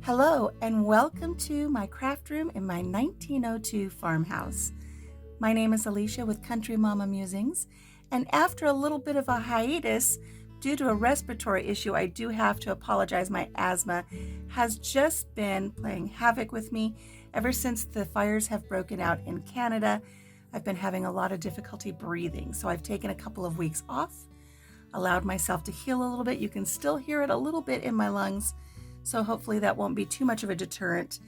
Hello and welcome to my craft room in my 1902 farmhouse. My name is Alicia with Country Mama Musings, and after a little bit of a hiatus due to a respiratory issue, I do have to apologize. My asthma has just been playing havoc with me ever since the fires have broken out in Canada. I've been having a lot of difficulty breathing, so I've taken a couple of weeks off, allowed myself to heal a little bit. You can still hear it a little bit in my lungs, so hopefully that won't be too much of a deterrent.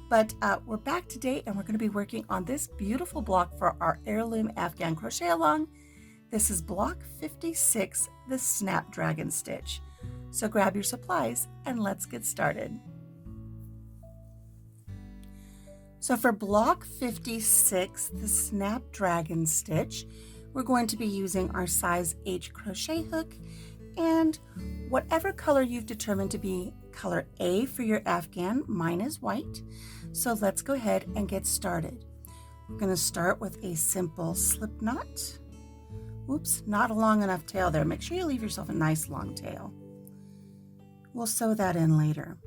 But we're back today and we're going to be working on this beautiful block for our Heirloom Afghan crochet along. This is block 56, the Snapdragon stitch. So grab your supplies and let's get started. So for block 56, the Snapdragon stitch, we're going to be using our size H crochet hook and whatever color you've determined to be color A for your Afghan. Mine is white. So let's go ahead and get started. We're going to start with a simple slip knot. Oops, not a long enough tail there. Make sure you leave yourself a nice long tail. We'll sew that in later.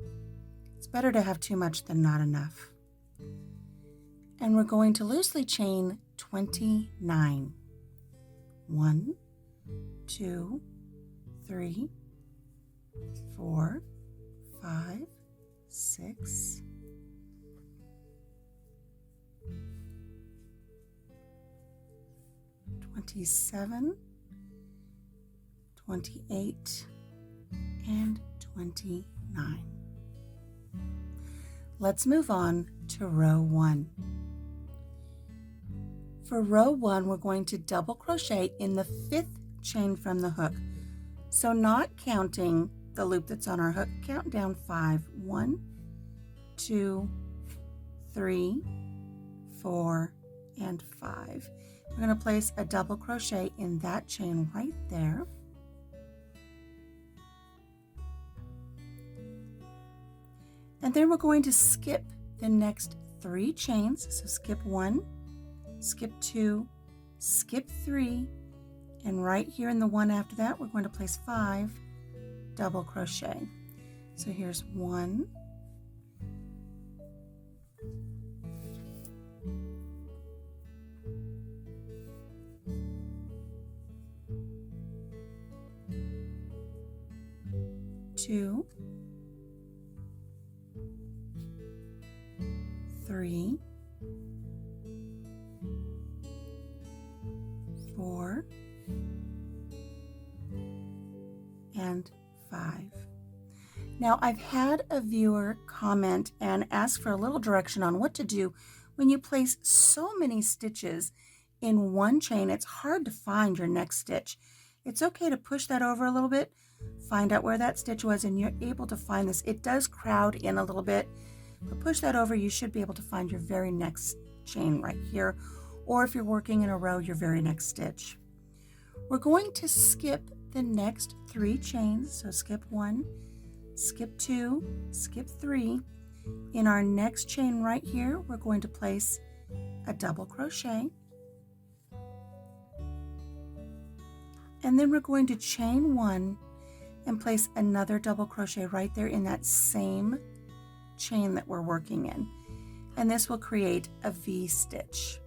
It's better to have too much than not enough. And we're going to loosely chain 29. 1, 2, 3, 4, 5, 6, 27, 28, and 29. Let's move on to row 1. For row 1, we're going to double crochet in the 5th chain from the hook. So not counting the loop that's on our hook, count down 5. 1, 2, 3, 4, and 5. We're going to place a double crochet in that chain right there. And then we're going to skip the next 3 chains. So skip 1, skip 2, skip 3, and right here in the one after that, we're going to place 5 double crochet. So here's 1, 2, 3, 4, and 5. Now I've had a viewer comment and ask for a little direction on what to do when you place so many stitches in one chain. It's hard to find your next stitch. It's okay to push that over a little bit, find out where that stitch was, and you're able to find this. It does crowd in a little bit, but push that over, you should be able to find your very next chain right here, or if you're working in a row, your very next stitch. We're going to skip the next 3 chains, so skip 1, skip 2, skip 3. In our next chain right here, we're going to place a double crochet, and then we're going to chain 1 and place another double crochet right there in that same chain that we're working in, and this will create a V stitch.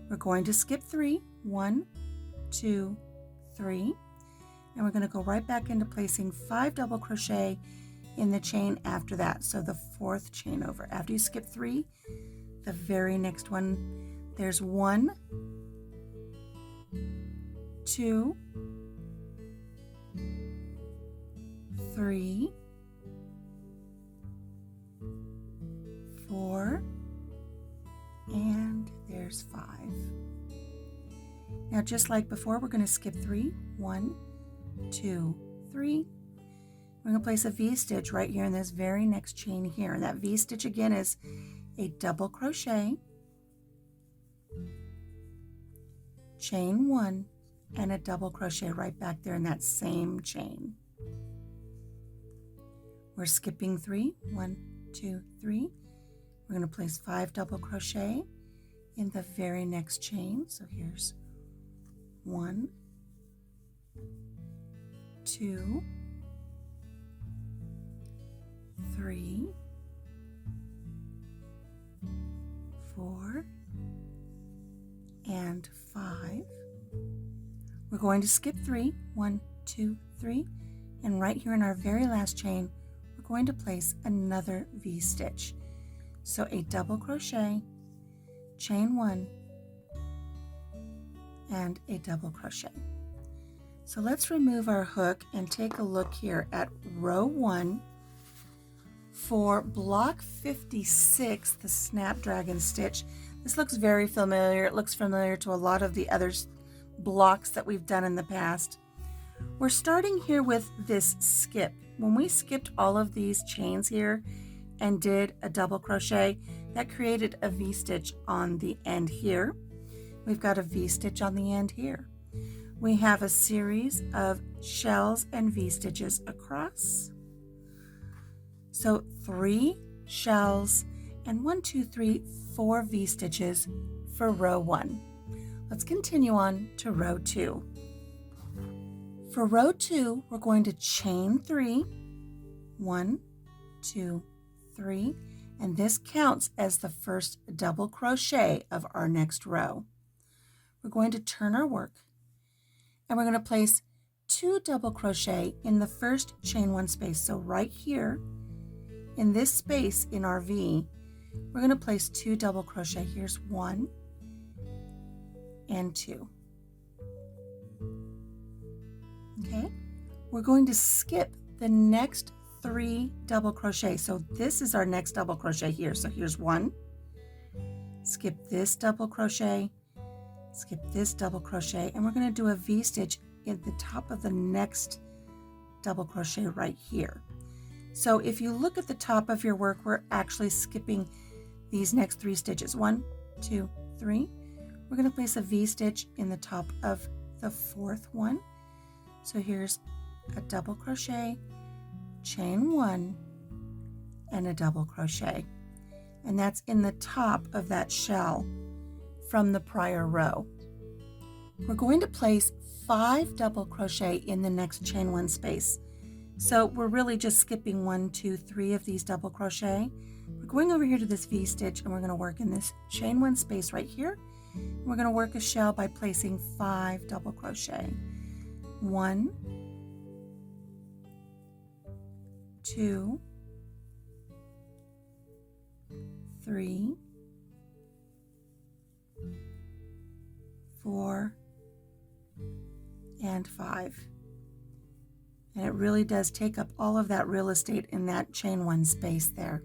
We're going to skip 3, 1, 2, 3, and we're going to go right back into placing 5 double crochet in the chain after that, so the 4th chain over. After you skip 3, the very next one, there's 1, 2, 3, 4, and there's 5. Now just like before, we're going to skip 3, 1, 2, 3. We're going to place a V stitch right here in this very next chain here, and that V stitch again is a double crochet, chain 1, and a double crochet right back there in that same chain. We're skipping 3, 1, 2, 3. We're going to place 5 double crochet in the very next chain. So here's 1, 2, 3, 4, and 5. We're going to skip 3, 1, 2, 3, and right here in our very last chain, we're going to place another V-stitch. So a double crochet, chain 1, and a double crochet. So let's remove our hook and take a look here at row 1 for block 56, the Snapdragon stitch. This looks very familiar. It looks familiar to a lot of the other blocks that we've done in the past. We're starting here with this skip. When we skipped all of these chains here and did a double crochet, that created a V-stitch on the end here. We've got a V-stitch on the end here. We have a series of shells and V-stitches across. So 3 shells and 1, 2, 3, 4 V-stitches for row 1. Let's continue on to row 2. For row 2, we're going to chain 3, 1, 2, 3, and this counts as the first double crochet of our next row. We're going to turn our work, and we're going to place 2 double crochet in the first chain 1 space. So right here in this space in our V, we're going to place 2 double crochet. Here's 1 and 2. Okay, we're going to skip the next 3 double crochet. So this is our next double crochet here. So here's 1, skip this double crochet, skip this double crochet, and we're going to do a V-stitch in the top of the next double crochet right here. So if you look at the top of your work, we're actually skipping these next 3 stitches. 1, 2, 3. We're going to place a V-stitch in the top of the 4th one. So here's a double crochet, chain 1, and a double crochet. And that's in the top of that shell from the prior row. We're going to place 5 double crochet in the next chain 1 space. So we're really just skipping 1, 2, 3 of these double crochet. We're going over here to this V-stitch, and we're going to work in this chain 1 space right here. We're going to work a shell by placing 5 double crochet. 1, 2, 3, 4, and 5. And it really does take up all of that real estate in that chain 1 space there.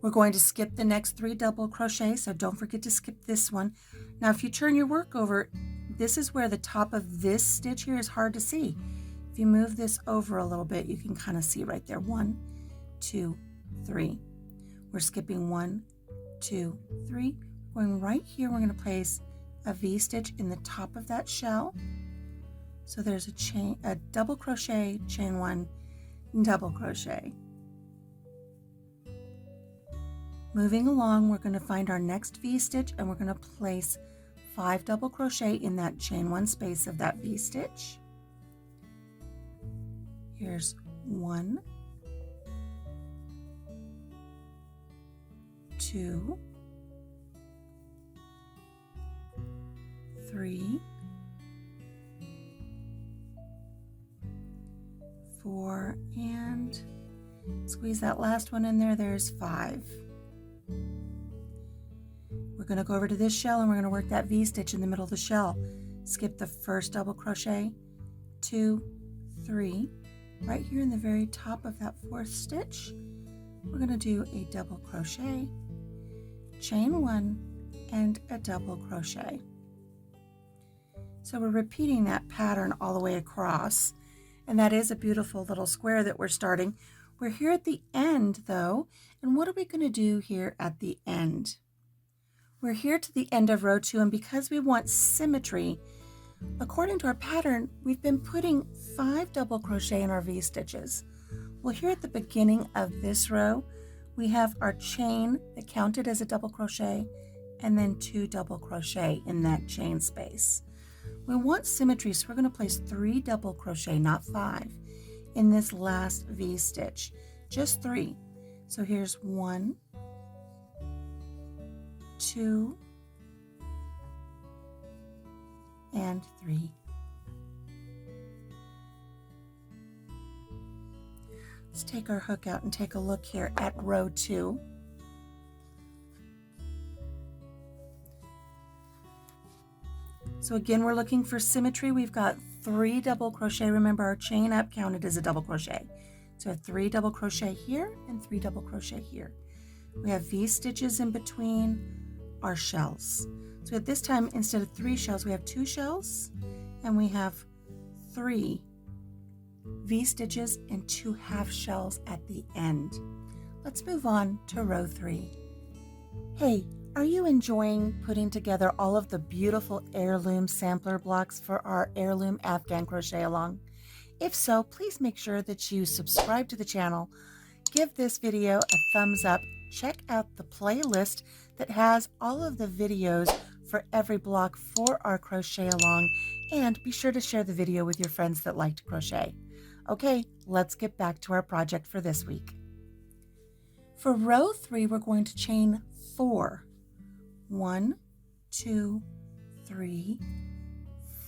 We're going to skip the next 3 double crochet, so don't forget to skip this one. Now if you turn your work over, this is where the top of this stitch here is hard to see. If you move this over a little bit, you can kind of see right there. 1, 2, 3. We're skipping 1, 2, 3. Going right here, we're going to place a V-stitch in the top of that shell. So there's a double crochet, chain 1, double crochet. Moving along, we're going to find our next V-stitch, and we're going to place 5 double crochet in that chain 1 space of that V-stitch. Here's 1, 2, 3, 4, and squeeze that last one in there. There's 5. We're going to go over to this shell, and we're going to work that V-stitch in the middle of the shell. Skip the first double crochet, 2, 3. Right here in the very top of that 4th stitch, we're going to do a double crochet, chain 1, and a double crochet. So we're repeating that pattern all the way across, and that is a beautiful little square that we're starting. We're here at the end though, and what are we going to do here at the end? We're here to the end of row 2, and because we want symmetry, according to our pattern, we've been putting 5 double crochet in our V-stitches. Well, here at the beginning of this row, we have our chain that counted as a double crochet, and then 2 double crochet in that chain space. We want symmetry, so we're going to place 3 double crochet, not 5, in this last V stitch. Just 3. So here's 1, 2, and 3. Let's take our hook out and take a look here at row 2. So again, we're looking for symmetry. We've got 3 double crochet. Remember, our chain up counted as a double crochet. So we have 3 double crochet here and 3 double crochet here. We have V stitches in between our shells. So at this time, instead of 3 shells, we have 2 shells, and we have 3 V stitches and 2 half shells at the end. Let's move on to row 3. Hey, are you enjoying putting together all of the beautiful Heirloom sampler blocks for our Heirloom Afghan crochet along? If so, please make sure that you subscribe to the channel, give this video a thumbs up, check out the playlist that has all of the videos for every block for our crochet along, and be sure to share the video with your friends that like to crochet. Okay, let's get back to our project for this week. For row 3, we're going to chain 4. 1, 2, 3,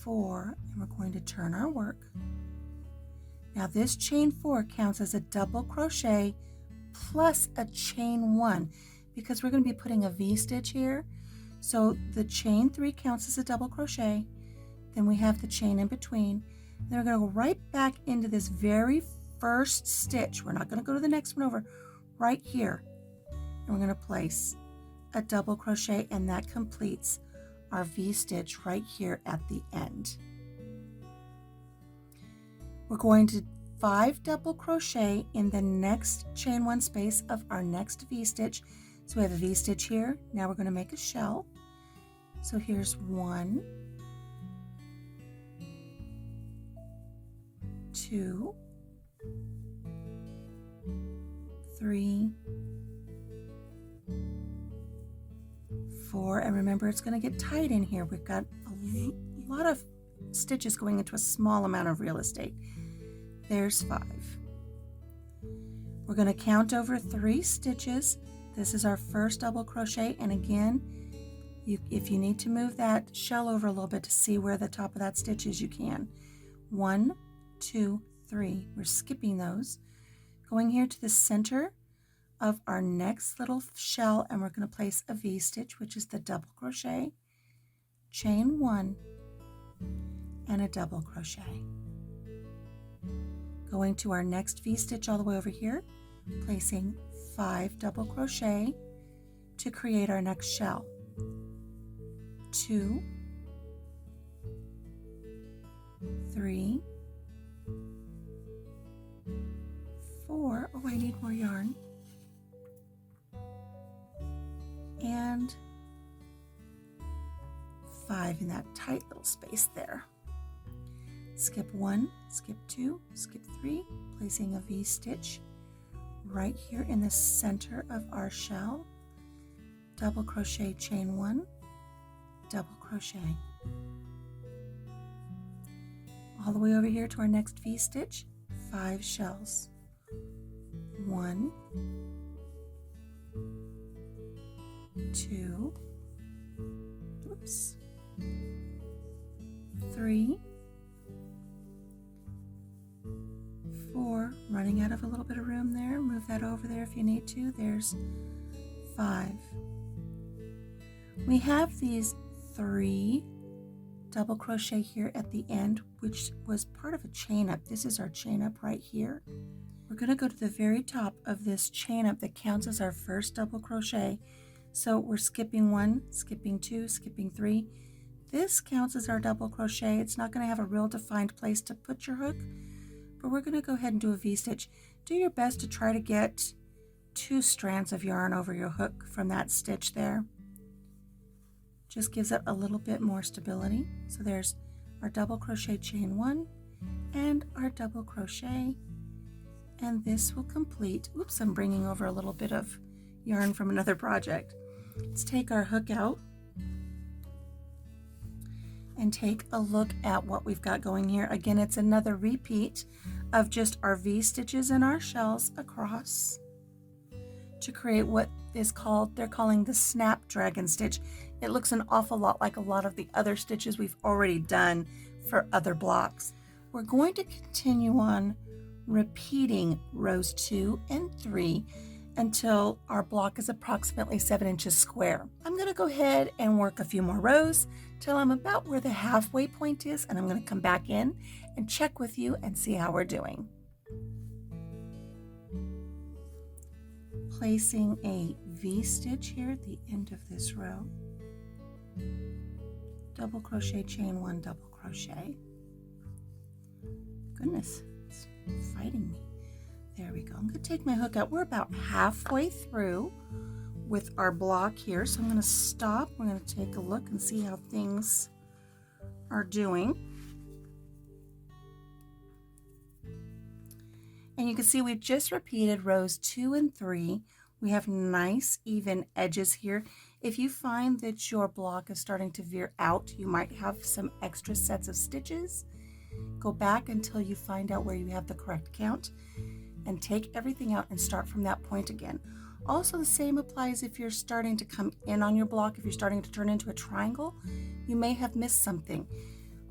4, and we're going to turn our work. Now this chain 4 counts as a double crochet plus a chain 1 because we're going to be putting a V stitch here. So the chain 3 counts as a double crochet, then we have the chain in between. Then we're going to go right back into this very first stitch. We're not going to go to the next one over, right here. And we're going to place a double crochet, and that completes our V stitch right here at the end. We're going to 5 double crochet in the next chain 1 space of our next V stitch. So we have a V stitch here. Now we're going to make a shell. So here's 1, 2, 3, 4, and remember it's going to get tight in here. We've got a lot of stitches going into a small amount of real estate. There's 5. We're going to count over 3 stitches. This is our first double crochet, and again, if you need to move that shell over a little bit to see where the top of that stitch is, you can. 1, 2, 3. We're skipping those. Going here to the center of our next little shell, and we're going to place a V stitch, which is the double crochet, chain 1, and a double crochet. Going to our next V stitch all the way over here, placing 5 double crochet to create our next shell. 2, 3, 4. Oh, I need more yarn. And 5 in that tight little space there. Skip 1, skip 2, skip 3, placing a V stitch right here in the center of our shell. Double crochet, chain 1, double crochet. All the way over here to our next V stitch, 5 shells. 1, 2, 3, 4, running out of a little bit of room there. Move that over there if you need to. There's 5. We have these 3 double crochet here at the end, which was part of a chain up. This is our chain up right here. We're going to go to the very top of this chain up that counts as our first double crochet. So we're skipping 1, skipping 2, skipping 3. This counts as our double crochet. It's not going to have a real defined place to put your hook, but we're going to go ahead and do a V-stitch. Do your best to try to get 2 strands of yarn over your hook from that stitch there. Just gives it a little bit more stability. So there's our double crochet, chain 1, and our double crochet, and this will complete. Oops, I'm bringing over a little bit of yarn from another project. Let's take our hook out, and take a look at what we've got going here. Again, it's another repeat of just our V stitches and our shells across to create what is called, they're calling the Snapdragon stitch. It looks an awful lot like a lot of the other stitches we've already done for other blocks. We're going to continue on repeating rows 2 and 3 until our block is approximately 7 inches square. I'm going to go ahead and work a few more rows till I'm about where the halfway point is, and I'm going to come back in and check with you and see how we're doing. Placing a V stitch here at the end of this row, double crochet, chain 1, double crochet. Goodness, it's fighting me. There we go. I'm going to take my hook out. We're about halfway through with our block here, so I'm going to stop. We're going to take a look and see how things are doing. And you can see we've just repeated rows 2 and 3. We have nice even edges here. If you find that your block is starting to veer out, you might have some extra sets of stitches. Go back until you find out where you have the correct count and take everything out and start from that point again. Also, the same applies if you're starting to come in on your block. If you're starting to turn into a triangle, you may have missed something.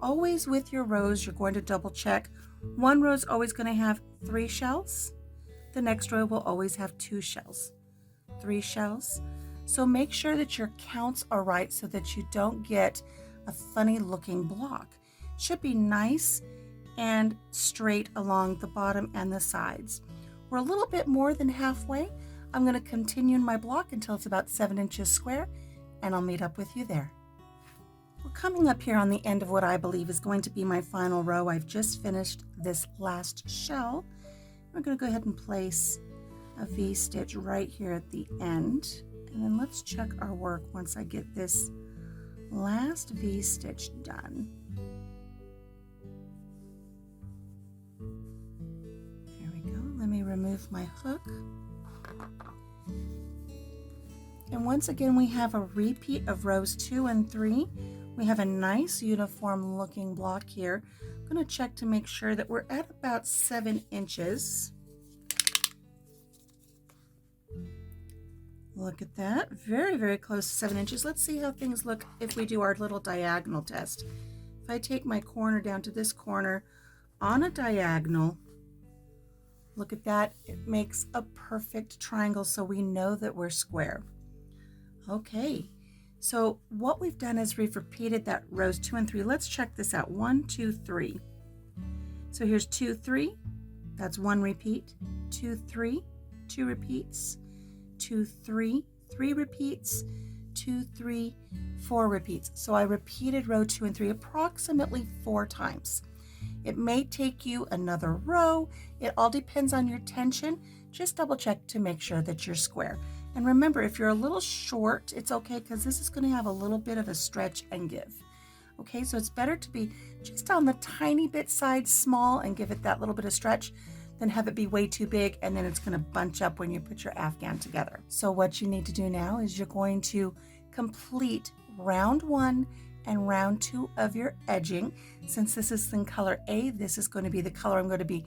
Always with your rows, you're going to double check. One row is always going to have 3 shells. The next row will always have 2 shells, 3 shells. So make sure that your counts are right so that you don't get a funny looking block. It should be nice and straight along the bottom and the sides. We're a little bit more than halfway. I'm going to continue in my block until it's about 7 inches square, and I'll meet up with you there. We're coming up here on the end of what I believe is going to be my final row. I've just finished this last shell. We're going to go ahead and place a V stitch right here at the end, and then let's check our work once I get this last V stitch done. There we go. Let me remove my hook. And once again, we have a repeat of rows 2 and 3. We have a nice uniform looking block here. I'm going to check to make sure that we're at about 7 inches. Look at that. Very, very close to 7 inches. Let's see how things look if we do our little diagonal test. If I take my corner down to this corner on a diagonal, look at that. It makes a perfect triangle, so we know that we're square. Okay, so what we've done is we've repeated that rows 2 and 3. Let's check this out. 1, 2, 3. So here's 2, 3. That's 1 repeat. 2, 3. 2 repeats. 2, 3. 3 repeats. 2, 3. 4 repeats. So I repeated row 2 and 3 approximately 4 times. It may take you another row. It all depends on your tension. Just double check to make sure that you're square. And remember, if you're a little short, it's okay because this is going to have a little bit of a stretch and give. Okay, so it's better to be just on the tiny bit side small and give it that little bit of stretch than have it be way too big and then it's going to bunch up when you put your Afghan together. So what you need to do now is you're going to complete round 1 and round 2 of your edging. Since this is in color A, this is going to be the color I'm going to be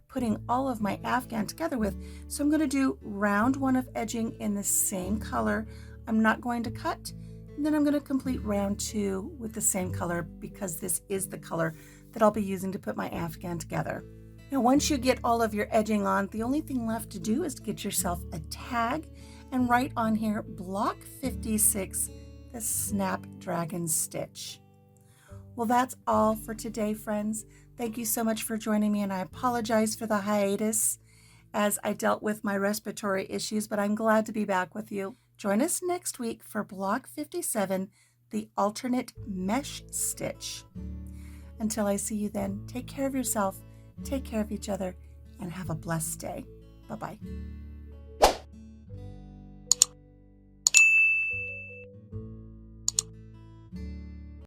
putting all of my Afghan together with. So I'm going to do round 1 of edging in the same color. I'm not going to cut, and then I'm going to complete round 2 with the same color because this is the color that I'll be using to put my Afghan together. Now once you get all of your edging on, the only thing left to do is to get yourself a tag and write on here block 56, the Snapdragon stitch. Well, that's all for today, friends. Thank you so much for joining me, and I apologize for the hiatus as I dealt with my respiratory issues, but I'm glad to be back with you. Join us next week for block 57, the alternate mesh stitch. Until I see you then, take care of yourself, take care of each other, and have a blessed day. Bye-bye.